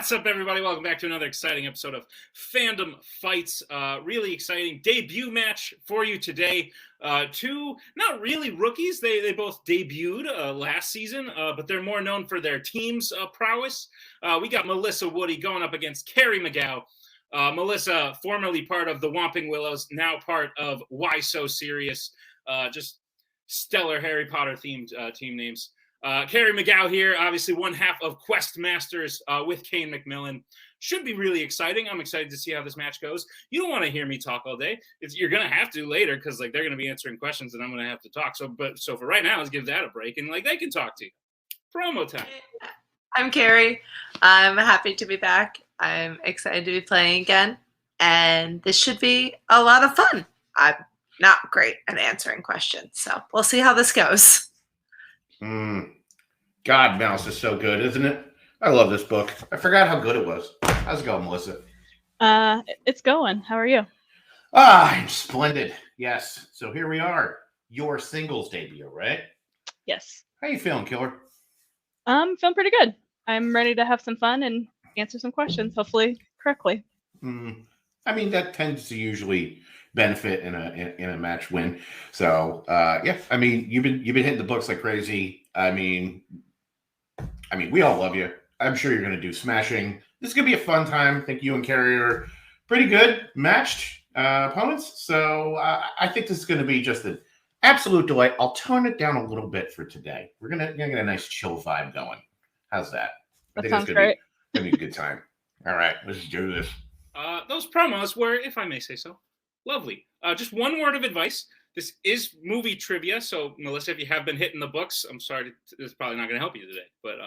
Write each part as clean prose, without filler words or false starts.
What's up, everybody? Welcome back to another exciting episode of Fandom Fights. Really exciting debut match for you today. Two, not really rookies. They both debuted last season, but they're more known for their team's prowess. We got Melissa Woody going up against Carrie McGough. Melissa, formerly part of the Whomping Willows, now part of Why So Serious. Just stellar Harry Potter themed team names. Carrie McGough here, obviously one half of Quest Masters with Kane McMillan. Should be really exciting. I'm excited to see how this match goes. You don't want to hear me talk all day. You're going to have to later because they're going to be answering questions and I'm going to have to talk. So for right now, let's give that a break and they can talk to you. Promo time. I'm Carrie. I'm happy to be back. I'm excited to be playing again. And this should be a lot of fun. I'm not great at answering questions, so we'll see how this goes. God, Mouse is so good, isn't it? I love this book. I forgot how good it was. How's it going, Melissa? It's going. How are you? I'm splendid. Yes. So here we are. Your singles debut, right? Yes. How you feeling, Killer? I'm feeling pretty good. I'm ready to have some fun and answer some questions, hopefully correctly. I mean, that tends to usually benefit in a match win. So yeah, I mean, you've been hitting the books like crazy. I mean, we all love you. I'm sure you're going to do smashing. This is going to be a fun time. I think you and Carrie are pretty good matched opponents. So I think this is going to be just an absolute delight. I'll tone it down a little bit for today. We're going to get a nice chill vibe going. How's that? That sounds great. It's going to be a good time. All right, let's do this. Those promos were, if I may say so, lovely. Just one word of advice. This is movie trivia, so Melissa, if you have been hitting the books, I'm sorry, this is probably not going to help you today, but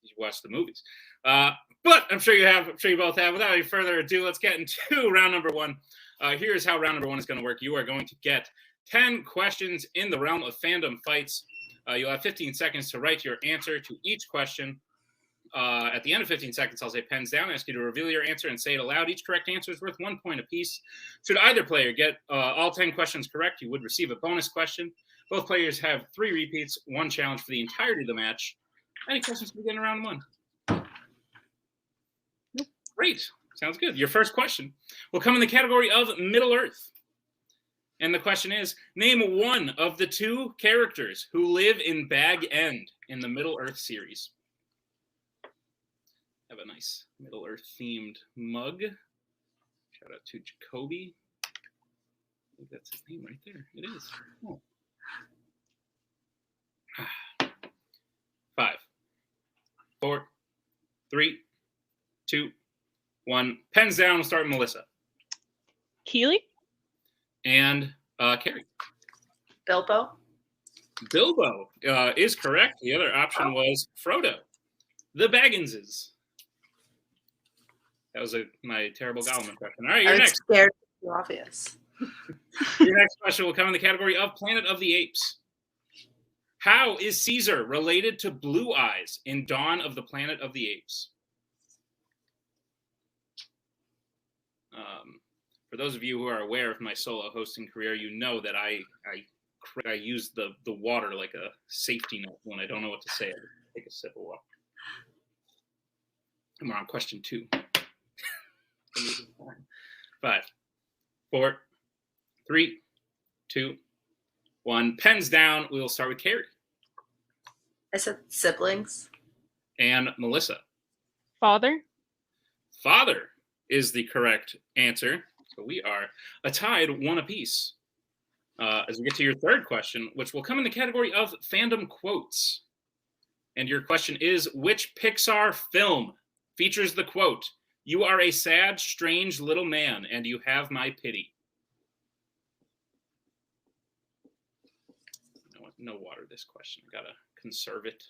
you watch the movies. But I'm sure you have. I'm sure you both have. Without any further ado, let's get into round number one. Here's how round number one is going to work. You are going to get 10 questions in the realm of fandom fights. You'll have 15 seconds to write your answer to each question. At the end of 15 seconds, I'll say pens down, ask you to reveal your answer and say it aloud. Each correct answer is worth 1 point apiece. Should either player get all 10 questions correct, you would receive a bonus question. Both players have 3 repeats, 1 challenge for the entirety of the match. Any questions to begin in round one? Great. Sounds good. Your first question will come in the category of Middle Earth. And the question is, name one of the 2 characters who live in Bag End in the Middle Earth series. Have a nice Middle Earth themed mug. Shout out to Jacoby. I think that's his name right there. It is. Oh. 5, 4, 3, 2, 1. Pens down. We'll start with Melissa. Keely? And Carrie. Bilbo? Bilbo is correct. The other option was Frodo. The Bagginses. That was my terrible Gollum impression. All right, you're next. Scared. Too obvious. Your next question will come in the category of Planet of the Apes. How is Caesar related to Blue Eyes in Dawn of the Planet of the Apes? For those of you who are aware of my solo hosting career, you know that I use the water like a safety net when I don't know what to say. I take a sip of water. And we're on question 2. 5, 4, 3, 2, 1. Pens down. We will start with Carrie. I said siblings. And Melissa. Father? Father is the correct answer. So we are tied 1 apiece. As we get to your third question, which will come in the category of fandom quotes. And your question is, which Pixar film features the quote, "You are a sad, strange little man, and you have my pity"? No water this question. I gotta conserve it.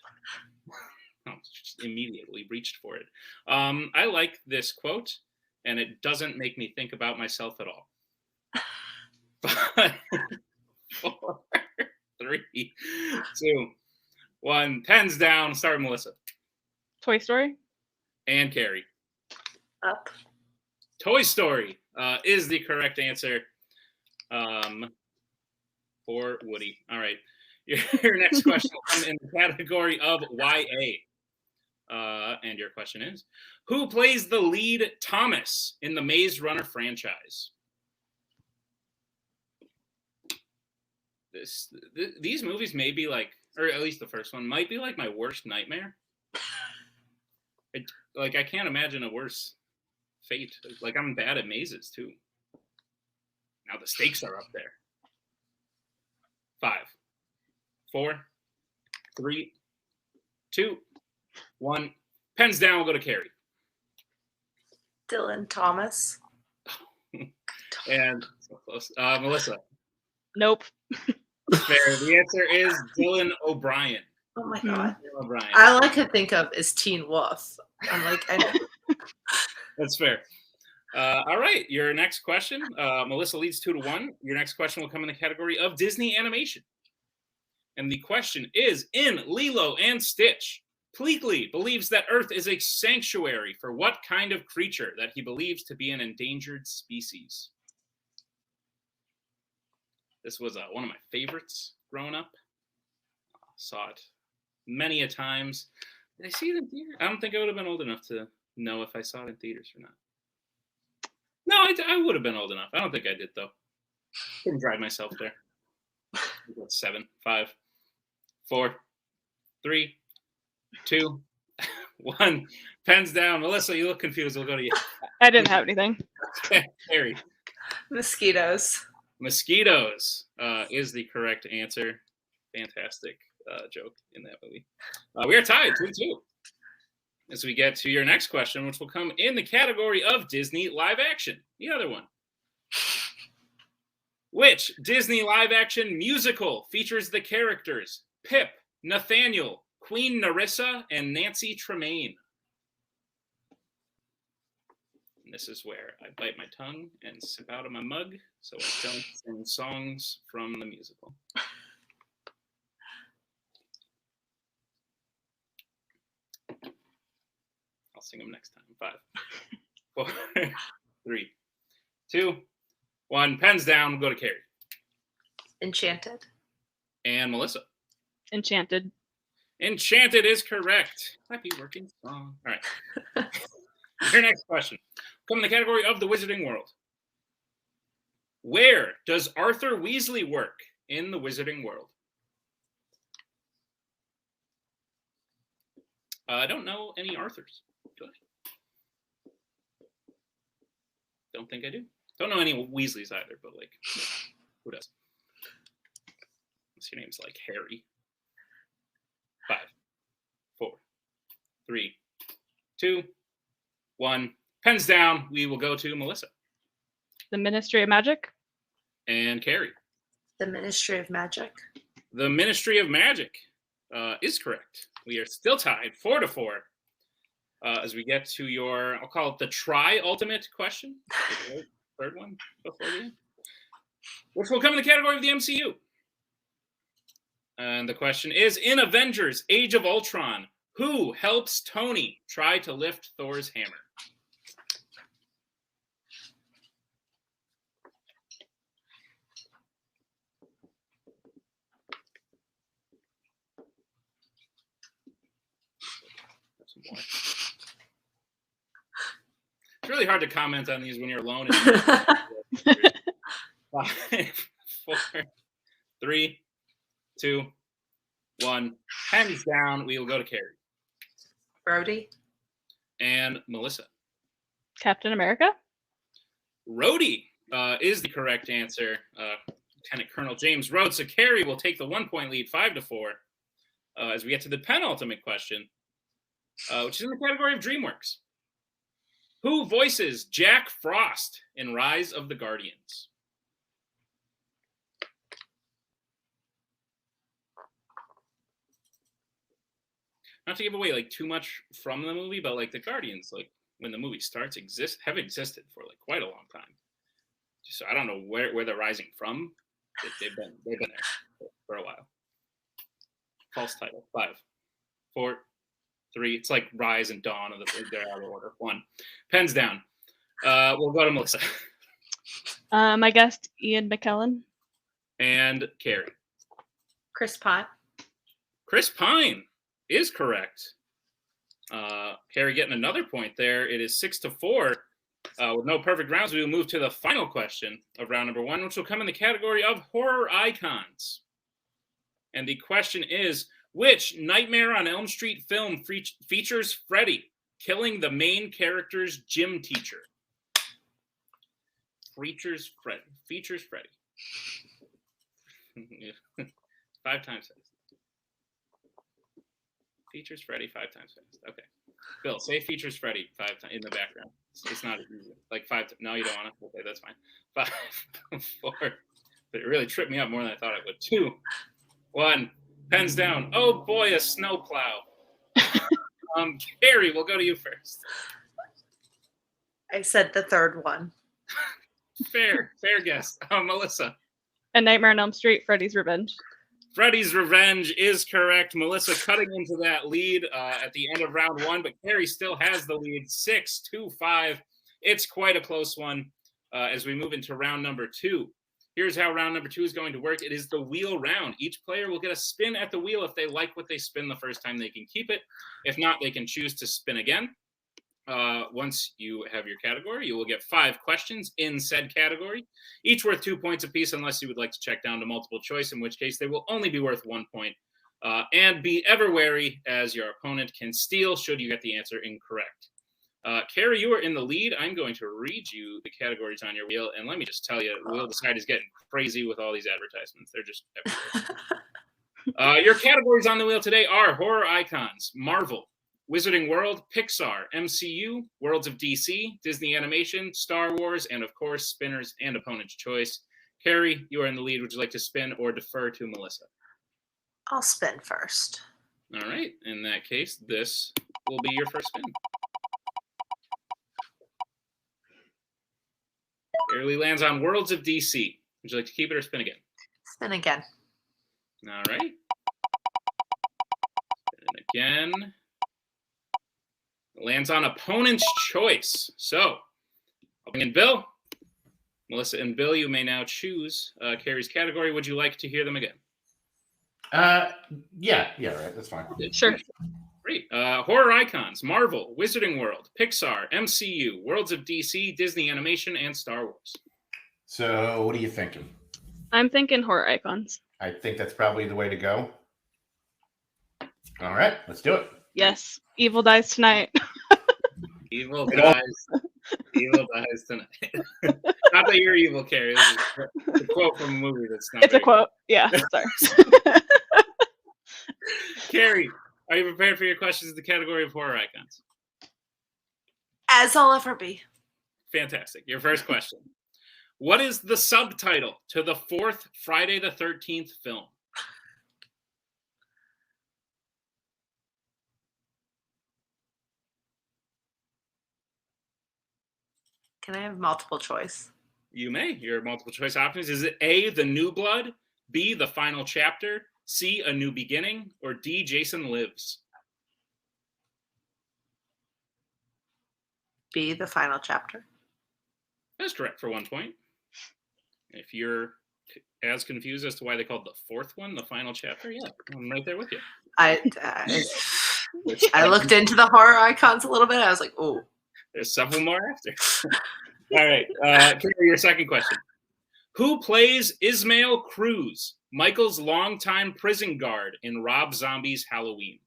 Oh, just immediately reached for it. I like this quote, and it doesn't make me think about myself at all. 5, 4, 3, 2, 1. Pens down. Start with Melissa. Toy Story? And Carrie. Up. Toy Story is the correct answer for Woody. All right. Your next question will come in the category of YA. And your question is, who plays the lead Thomas in the Maze Runner franchise? These movies may be like, or at least the first one, might be like my worst nightmare. I can't imagine a worse fate. Like, I'm bad at mazes, too. Now the stakes are up there. 5, 4, 3, 2, 1. Pens down, we'll go to Carrie. Dylan Thomas. And so close. Melissa. Nope. Fair. The answer is Dylan O'Brien. Oh my god. Dylan O'Brien. All I could think of is Teen Wolf. I'm like, I know. That's fair. All right. Your next question. Melissa leads 2-1. Your next question will come in the category of Disney animation. And the question is, in Lilo and Stitch, Pleakley believes that Earth is a sanctuary for what kind of creature that he believes to be an endangered species? This was one of my favorites growing up. Saw it many a times. Did I see it in theater? I don't think I would have been old enough to know if I saw it in theaters or not. No, I would have been old enough. I don't think I did, though. Couldn't drive myself there. 7, 5, 4, 3, 2, 1. Pens down. Melissa, you look confused. We'll go to you. I didn't have anything. Harry. Mosquitoes. Mosquitoes is the correct answer. Fantastic joke in that movie. We are tied 2-2. As we get to your next question, which will come in the category of Disney live action, the other one. Which Disney live action musical features the characters Pip, Nathaniel, Queen Narissa, and Nancy Tremaine? And this is where I bite my tongue and sip out of my mug so I don't sing songs from the musical. I'll sing them next time. 5, 4, 3, 2, 1. Pens down. We'll go to Carrie. Enchanted. And Melissa. Enchanted. Enchanted is correct. Happy working song. All right. Your next question. Come in the category of the Wizarding World. Where does Arthur Weasley work in the Wizarding World? I don't know any Arthurs. Do I? Don't think I do. Don't know any Weasleys either, but like, who does? Unless your name's like Harry. 5, 4, 3, 2, 1. Pens down. We will go to Melissa. The Ministry of Magic. And Carrie. The Ministry of Magic. The Ministry of Magic is correct. We are still tied 4-4. As we get to your, I'll call it the tri-ultimate question. Third one before the end. Which will come in the category of the MCU. And the question is, in Avengers Age of Ultron, who helps Tony try to lift Thor's hammer? It's really hard to comment on these when you're alone. 5, 4, 3, 2, 1. Hands down. We will go to Carrie. Rhodey. And Melissa. Captain America. Rhodey is the correct answer. Lieutenant Colonel James Rhodes. So Carrie will take the 1-point lead, 5-4. As we get to the penultimate question, which is in the category of DreamWorks. Who voices Jack Frost in Rise of the Guardians? Not to give away like too much from the movie, but like the Guardians, like when the movie starts, have existed for like quite a long time. So I don't know where they're rising from. They've been there for a while. False title. 5, 4, 3. It's like Rise and Dawn of they're out of order. 1. Pens down. We'll go to Melissa. My guest, Ian McKellen. And Carrie. Chris Pine. Chris Pine is correct. Carrie getting another point there. It is 6-4. With no perfect rounds, we will move to the final question of round number 1, which will come in the category of horror icons. And the question is, which Nightmare on Elm Street film features Freddy killing the main character's gym teacher? Features Freddy. 5 times fast. Features Freddy 5 times fast. Okay. Bill, say features Freddy 5 times in the background. It's not like 5. No, you don't want to. Okay, that's fine. 5, 4. But it really tripped me up more than I thought it would. 2, 1. Pens down. Oh boy, a snowplow. Carrie, we'll go to you first. I said the third one. Fair guess. Melissa. A Nightmare on Elm Street, Freddy's Revenge. Freddy's Revenge is correct. Melissa cutting into that lead at the end of round 1, but Carrie still has the lead, 6-5. It's quite a close one as we move into round number 2. Here's how round number 2 is going to work. It is the wheel round. Each player will get a spin at the wheel. If they like what they spin the first time, they can keep it. If not, they can choose to spin again. Once you have your category, you will get 5 questions in said category, each worth 2 points apiece, unless you would like to check down to multiple choice, in which case they will only be worth 1 point. And be ever wary, as your opponent can steal should you get the answer incorrect. Carrie, you are in the lead. I'm going to read you the categories on your wheel, and let me just tell you, the wheel side is getting crazy with all these advertisements. They're just everywhere. Your categories on the wheel today are horror icons, Marvel, Wizarding World, Pixar, MCU, Worlds of DC, Disney Animation, Star Wars, and of course, spinners and opponent's choice. Carrie, you are in the lead. Would you like to spin or defer to Melissa? I'll spin first. All right. In that case, this will be your first spin. Carrie lands on Worlds of DC. Would you like to keep it or spin again? Spin again. All right. Spin again. Lands on opponent's choice. So, I'll bring in Bill. Melissa and Bill, you may now choose Carrie's category. Would you like to hear them again? Yeah, right. That's fine. Sure. Great. Horror icons, Marvel, Wizarding World, Pixar, MCU, Worlds of DC, Disney Animation, and Star Wars. So, what are you thinking? I'm thinking horror icons. I think that's probably the way to go. All right, let's do it. Yes. Evil dies tonight. Evil dies. Evil dies tonight. Not that you're evil, Carrie. This is a quote from a movie that's not. It's a quote. Yeah. Sorry. Carrie, are you prepared for your questions in the category of horror icons? As I'll ever be. Fantastic. Your first question. What is the subtitle to the 4th Friday the 13th film? Can I have multiple choice? You may. Your multiple choice options. Is it A, The New Blood, B, The Final Chapter, C, A New Beginning, or D, Jason Lives? B, The Final Chapter. That's correct for 1 point. If you're as confused as to why they called the 4th one The Final Chapter, yeah, I'm right there with you. I looked into the horror icons a little bit. I was like, oh. There's several more after. All right. Carrie, your second question. Who plays Ismael Cruz, Michael's longtime prison guard in Rob Zombie's Halloween?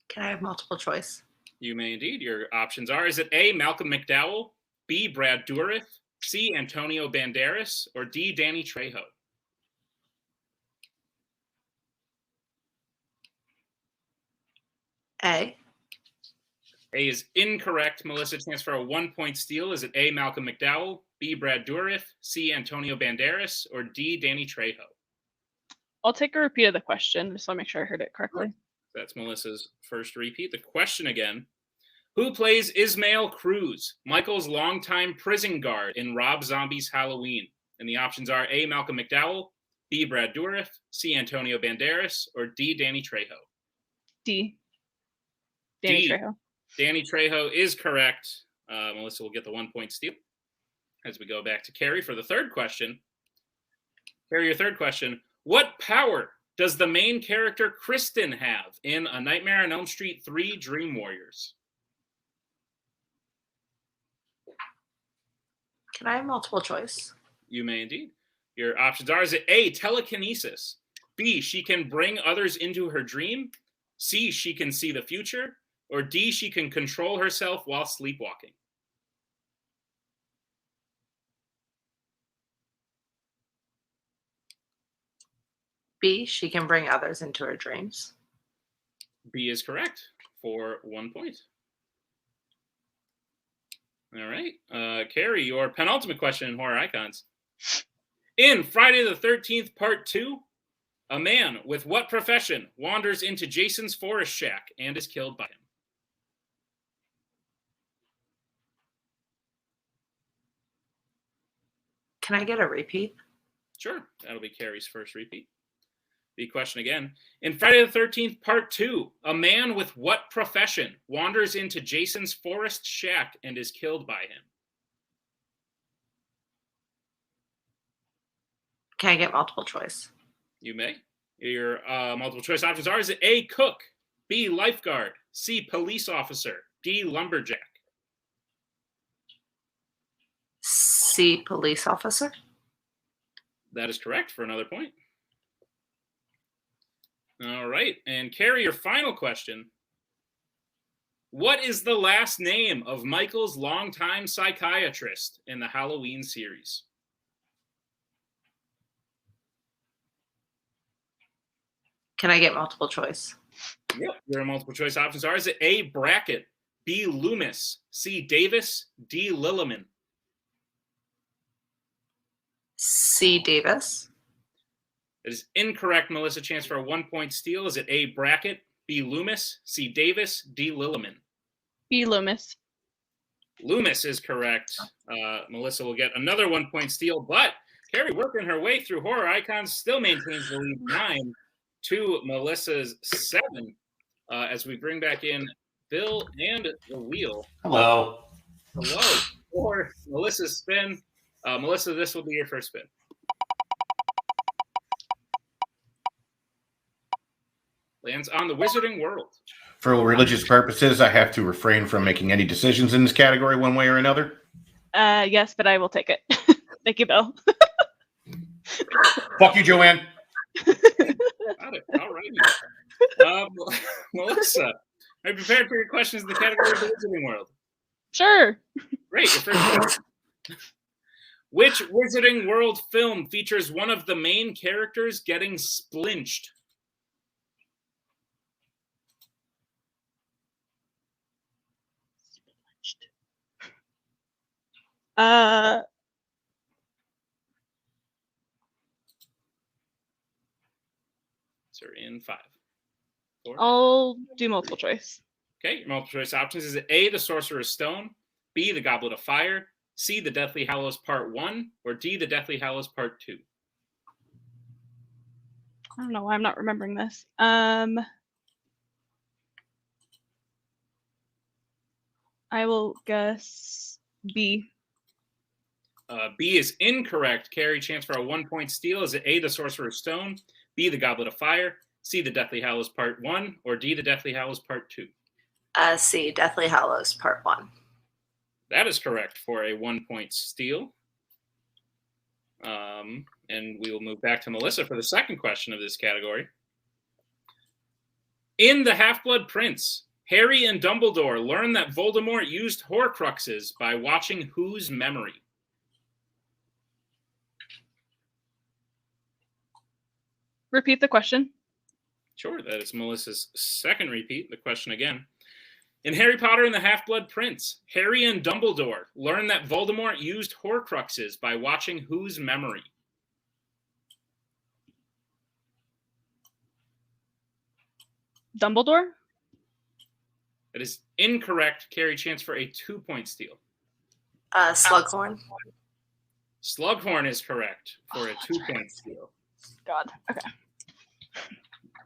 Can I have multiple choice? You may indeed. Your options are, is it A, Malcolm McDowell, B, Brad Dourif, C, Antonio Banderas, or D, Danny Trejo? A. A is incorrect. Melissa, chance for a 1 point steal. Is it A, Malcolm McDowell, B, Brad Dourif, C, Antonio Banderas, or D, Danny Trejo? I'll take a repeat of the question just so I make sure I heard it correctly. That's Melissa's first repeat. The question again. Who plays Ismael Cruz, Michael's longtime prison guard in Rob Zombie's Halloween? And the options are A, Malcolm McDowell, B, Brad Dourif, C, Antonio Banderas, or D, Danny Trejo? D. Danny Trejo. Danny Trejo is correct. Melissa will get the 1 point steal. As we go back to Carrie for the third question. Carrie, your third question. What power does the main character Kristen have in A Nightmare on Elm Street 3 Dream Warriors? Can I have multiple choice? You may indeed. Your options are, is it A, telekinesis, B, she can bring others into her dream, C, she can see the future, or D, she can control herself while sleepwalking? B, she can bring others into her dreams. B is correct for 1 point. All right. Carrie, your penultimate question in Horror Icons. In Friday the 13th, Part 2, a man with what profession wanders into Jason's forest shack and is killed by him? Can I get a repeat? Sure. That'll be Carrie's first repeat. The question again. In Friday the 13th, Part 2, a man with what profession wanders into Jason's forest shack and is killed by him? Can I get multiple choice? You may. Your multiple choice options are, is it A, cook, B, lifeguard, C, police officer, D, lumberjack? C, police officer. That is correct for another point. All right. And Carrie, your final question. What is the last name of Michael's longtime psychiatrist in the Halloween series? Can I get multiple choice? Yep. Your multiple choice options are, is it A, Brackett, B, Loomis, C, Davis, D, Lilliman? C, Davis. It is incorrect, Melissa. Chance for a 1 point steal. Is it A, Brackett, B, Loomis, C, Davis, D, Lilliman? B. Loomis. Loomis is correct. Melissa will get another 1 point steal, but Carrie, working her way through Horror Icons, still maintains the lead 9 to Melissa's 7 as we bring back in Bill and the wheel. Hello. Hello. For Melissa's spin. Melissa, this will be your first spin. Lands on the Wizarding World. For religious purposes, I have to refrain from making any decisions in this category one way or another. Yes, but I will take it. Thank you, Bill. Fuck you, Joanne. Got it. All right. Melissa, are you prepared for your questions in the category of the Wizarding World? Sure. Great. Your first question. Which Wizarding World film features one of the main characters getting splinched? So we're in 5, 4. I'll do multiple choice. Okay, your multiple choice options is A, the Sorcerer's Stone, B, the Goblet of Fire, C, the Deathly Hallows Part 1, or D, the Deathly Hallows Part 2? I don't know why I'm not remembering this. I will guess B. B is incorrect. Carrie, chance for a 1 point steal. Is it A, the Sorcerer's Stone, B, the Goblet of Fire, C, the Deathly Hallows Part 1, or D, the Deathly Hallows Part 2? C, Deathly Hallows Part 1. That is correct for a 1 point steal. And we will move back to Melissa for the second question of this category. In The Half-Blood Prince, Harry and Dumbledore learn that Voldemort used Horcruxes by watching whose memory? Repeat the question. Sure, that is Melissa's second repeat. The question again. In Harry Potter and the Half-Blood Prince, Harry and Dumbledore learn that Voldemort used Horcruxes by watching whose memory? Dumbledore? That is incorrect. Carrie, chance for a 2 point steal. Slughorn. Slughorn is correct for a 2 point steal. God. Okay.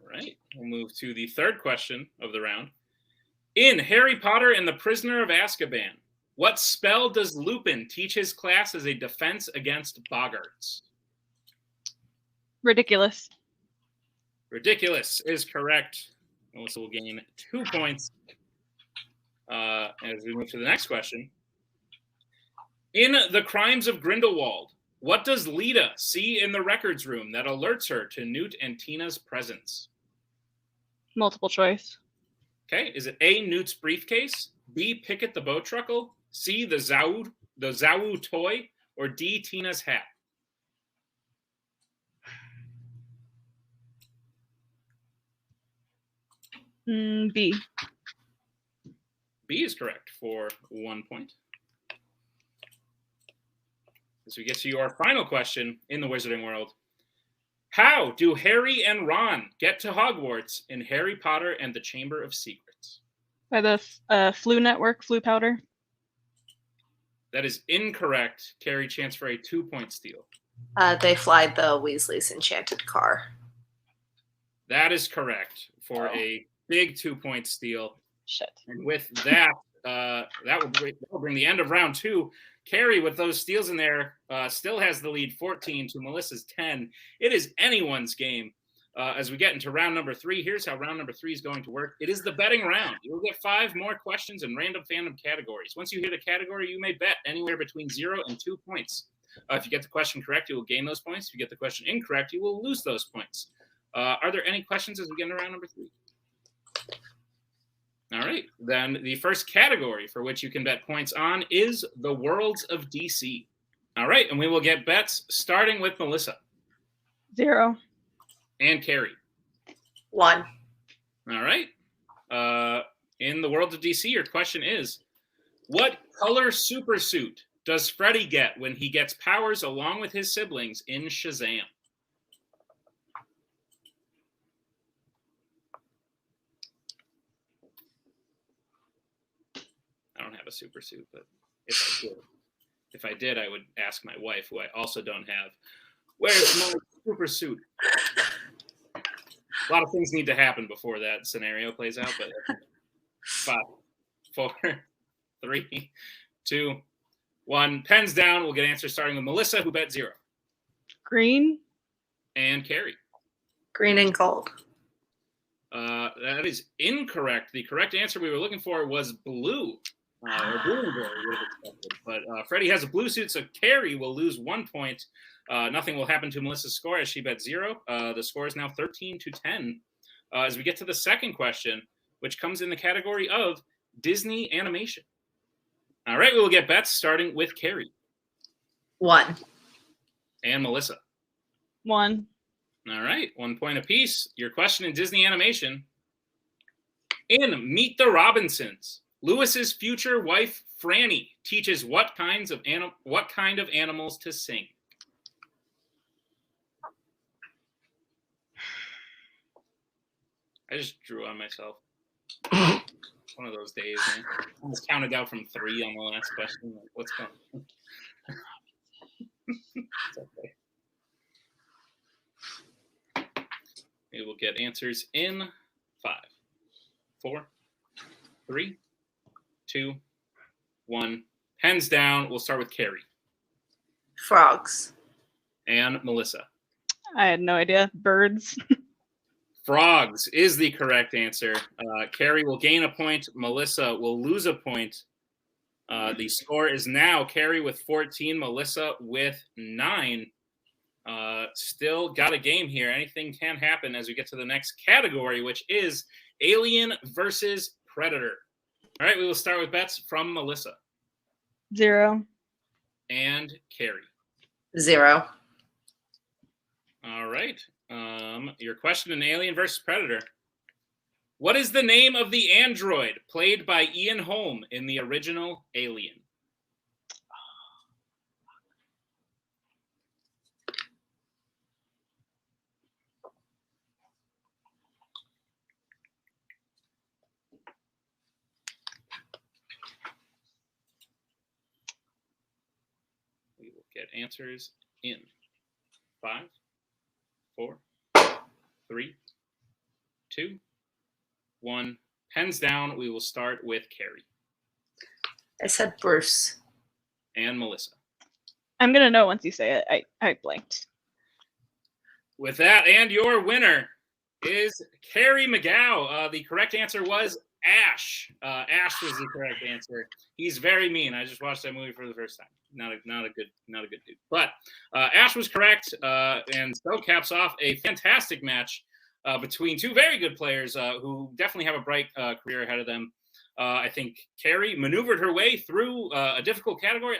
All right. We'll move to the third question of the round. In Harry Potter and the Prisoner of Azkaban, what spell does Lupin teach his class as a defense against boggarts? Ridiculous. Ridiculous is correct. Melissa will gain 2 points. As we move to the next question. In The Crimes of Grindelwald, what does Lita see in the records room that alerts her to Newt and Tina's presence? Multiple choice. Okay, is it A, Newt's briefcase, B, Pickett the boat truckle, C, the Zawu toy, or D, Tina's hat? B. B is correct for 1 point. As we get to your final question in the Wizarding World, how do Harry and Ron get to Hogwarts in Harry Potter and the Chamber of Secrets? By the Flu Network, Flu Powder. That is incorrect. Carrie, chance for a 2-point steal. They fly the Weasley's enchanted car. That is correct for a big 2-point steal. Shit. And with that, that will bring the end of round 2. Carrie, with those steals in there, still has the lead 14 to Melissa's 10. It is anyone's game. As we get into round number 3, here's how round number 3 is going to work. It is the betting round. You'll get 5 more questions in random fandom categories. Once you hit a category, you may bet anywhere between 0 and 2 points. If you get the question correct, you will gain those points. If you get the question incorrect, you will lose those points. Are there any questions as we get into round number 3? All right. Then the first category for which you can bet points on is the Worlds of DC. All right. And we will get bets starting with Melissa. 0. And Carrie. 1. All right. In the World of DC, your question is, what color supersuit does Freddy get when he gets powers along with his siblings in Shazam? I don't have a supersuit, but if I did, I would ask my wife, who I also don't have, where's my supersuit? A lot of things need to happen before that scenario plays out, but 5, 4, 3, 2, 1. Pens down. We'll get answers starting with Melissa, who bet 0. Green. And Carrie. Green and gold. That is incorrect. The correct answer we were looking for was blue. Or blue and gray, we would have expected. But Freddie has a blue suit, so Carrie will lose 1 point. Nothing will happen to Melissa's score as she bet 0. The score is now 13-10. As we get to the second question, which comes in the category of Disney animation. All right, we will get bets starting with Carrie. 1. And Melissa. 1. All right, 1 point apiece. Your question in Disney animation. In Meet the Robinsons, Lewis's future wife, Franny, teaches what kind of animals to sing? I just drew on myself. One of those days, man. I almost counted down from 3 on the last question. Like, what's going on? It's okay. We will get answers in 5, 4, 3, 2, 1. Pens down. We'll start with Carrie. Frogs. And Melissa. I had no idea. Birds. Frogs is the correct answer. Carrie will gain a point. Melissa will lose a point. The score is now Carrie with 14, Melissa with 9. Still got a game here. Anything can happen as we get to the next category, which is Alien versus Predator. All right, we will start with bets from Melissa. 0. And Carrie. 0. All right. Your question in Alien versus Predator. What is the name of the android played by Ian Holm in the original Alien? We will get answers in 5, 4, 3, 2, 1. Pens down. We will start with Carrie. I said Bruce. And Melissa. I'm going to know once you say it. I blanked. With that, and your winner is Carrie McGough. The correct answer was Ash. Ash was the correct answer. He's very mean. I just watched that movie for the first time. Not a good dude. But Ash was correct, and so caps off a fantastic match between two very good players who definitely have a bright career ahead of them. I think Carrie maneuvered her way through a difficult category.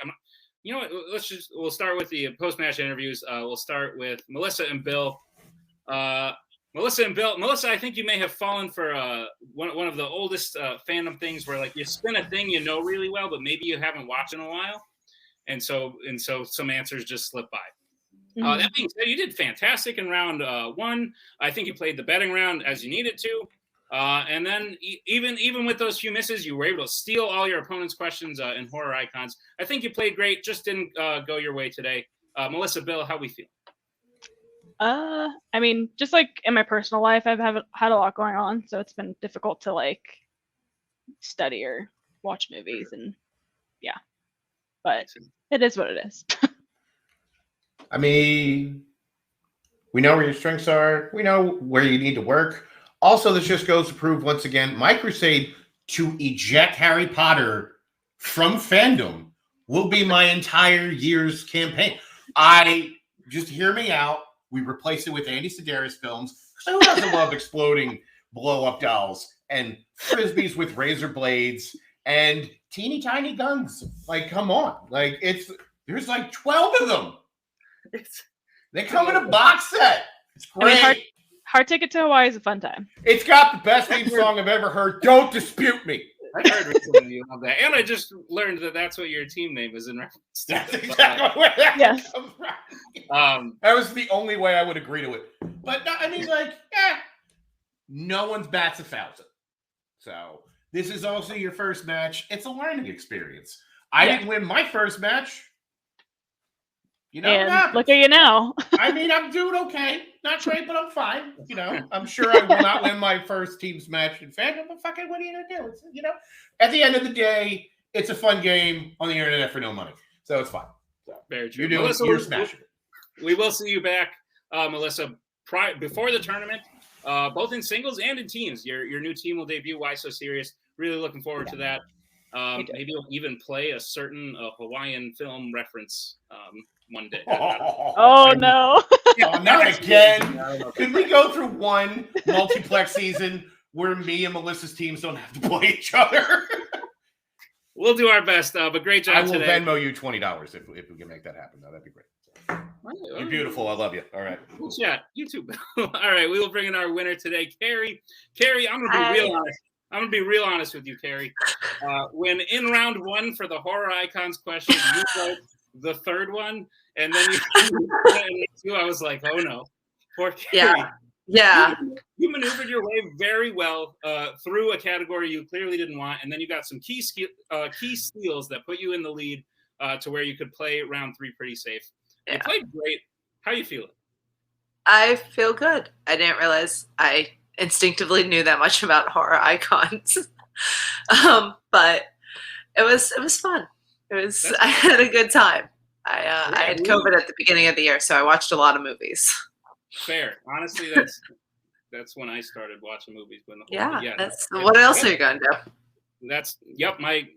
You know what? We'll start with the post-match interviews. We'll start with Melissa and Bill. Melissa, I think you may have fallen for one of the oldest fandom things where like you spin a thing you know really well, but maybe you haven't watched in a while, and so some answers just slip by. Mhm. That being said, you did fantastic in round one. I think you played the betting round as you needed to. And then even with those few misses, you were able to steal all your opponent's questions in horror icons. I think you played great, just didn't go your way today. Melissa, Bill, how we feel? I mean, just like in my personal life, I've had a lot going on, so it's been difficult to like study or watch movies, and yeah. But it is what it is. I mean, we know where your strengths are. We know where you need to work. Also, this just goes to prove once again, my crusade to eject Harry Potter from fandom will be my entire year's campaign. Just hear me out. We replace it with Andy Sedaris films. Who doesn't love exploding blow-up dolls and frisbees with razor blades and teeny tiny guns? Like, come on. Like, there's like 12 of them. They come in a box set. It's great. I mean, Hard Ticket to Hawaii is a fun time. It's got the best theme song I've ever heard. Don't dispute me. I heard recently you love that, and I just learned that that's what your team name is in reference. That's exactly where that Yes. comes from. That was the only way I would agree to it. But no, I mean, like, no one's bats 1,000. So this is also your first match. It's a learning experience. I didn't win my first match. You know, and look at you now. I mean, I'm doing okay. Not great, but I'm fine. You know, I'm sure I will not win my first team's match in fandom, but fucking what are you going to do? It's, you know, at the end of the day, it's a fun game on the internet for no money. So it's fine. So, very true. You're smashing it. We will see you back, Melissa, before the tournament, both in singles and in teams. Your new team will debut. Why So Serious? Really looking forward to that. Maybe you'll even play a certain Hawaiian film reference one day. Oh, no. Oh, not again. Could we go through one multiplex season where me and Melissa's teams don't have to play each other? We'll do our best, but great job today. I will Venmo you $20 if we can make that happen. No, that'd be great. You're beautiful. I love you. All right. Cool chat. You too. All right. We will bring in our winner today, Carrie. Carrie, I'm going to be real honest. I'm going to be real honest with you, Carrie. When in round one for the horror icons question, you wrote the third one, and then you I was like, oh no, poor Carrie. Yeah. You maneuvered your way very well through a category you clearly didn't want, and then you got some key steals that put you in the lead to where you could play round three pretty safe. You played great. How are you feeling? I feel good. I didn't realize I instinctively knew that much about horror icons. But it was fun. I had a good time. I had COVID at the beginning of the year, so I watched a lot of movies. Fair. Honestly, that's when I started watching movies. What else are you going to do?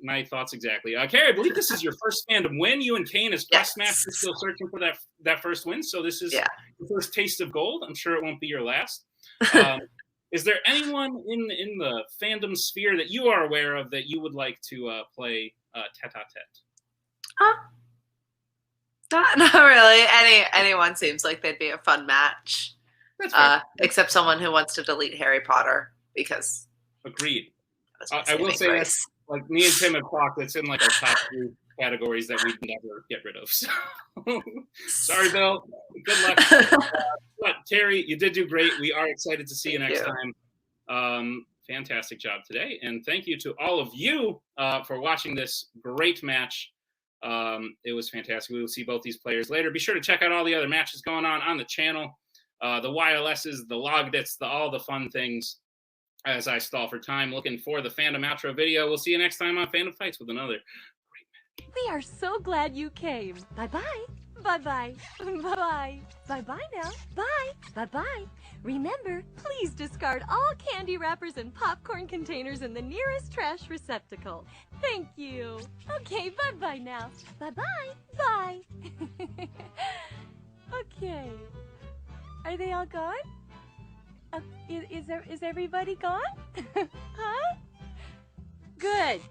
My thoughts exactly. Carrie, I believe this is your first fandom win. You and Kane as Quest Master still searching for that first win. So this is the first taste of gold. I'm sure it won't be your last. Is there anyone in the fandom sphere that you are aware of that you would like to play tete-a-tete? Not really. Anyone seems like they'd be a fun match. That's fair. Except someone who wants to delete Harry Potter because. Agreed. I will say that, like, me and Tim have talked. It's in like our top 3 categories that we'd never get rid of. So. Sorry, Bill. Good luck. But Carrie, you did do great. We are excited to see you next time. Fantastic job today, and thank you to all of you for watching this great match. It was fantastic. We will see both these players later. Be sure to check out all the other matches going on the channel. The wirelesses, the logdits, all the fun things. As I stall for time, looking for the fandom outro video. We'll see you next time on Fandom Fights with another great match. We are so glad you came. Bye-bye. Bye-bye. Bye-bye. Bye-bye now. Bye. Bye-bye. Remember, please discard all candy wrappers and popcorn containers in the nearest trash receptacle. Thank you. Okay, bye-bye now. Bye-bye. Bye. Okay. Are they all gone? Is everybody gone? Huh? Good.